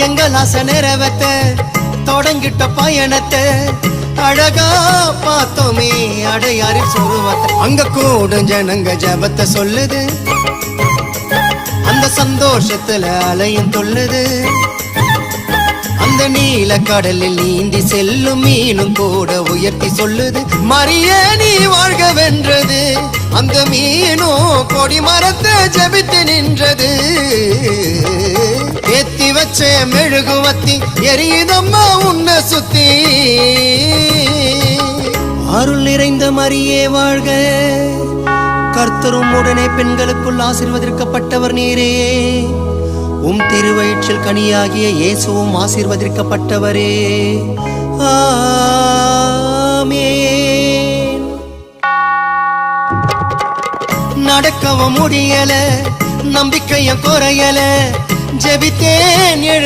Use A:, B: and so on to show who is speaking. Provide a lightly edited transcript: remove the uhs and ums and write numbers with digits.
A: எங்கள் ஆசை நிறைவேத்த தொடங்கிட்ட பயணத்தை அழகா பார்த்தோமே அடையாறில் சொருவத்தை. அங்க கூடும் ஜனங்க ஜபத்தை சொல்லுது, அந்த சந்தோஷத்துல அலையும் தொல்லுது. அந்த நீல கடலில் நீந்தி செல்லும் மீனும் கூட உயர்த்தி சொல்லுது, மரியே நீ வாழ்க வென்றது. அந்த மீனும் கொடி மரத்தை ஜபித்து நின்றது. ஏத்தி வச்ச மெழுகுவத்தி எரியுதம்மா உன்னை சுத்தி. அருள் நிறைந்த மரியே வாழ்க, கர்த்தரும் உடனே பெண்களுக்குள் ஆசீர்வதிக்கப்பட்டவர் நீரே. திருவயிற்றில் கனியாகிய இயேசுவும் ஆசீர்வதிக்கப்பட்டவரே. ஆமென். நடக்கவும் முடியல, நம்பிக்கைய குறையல, ஜெபித்தேன்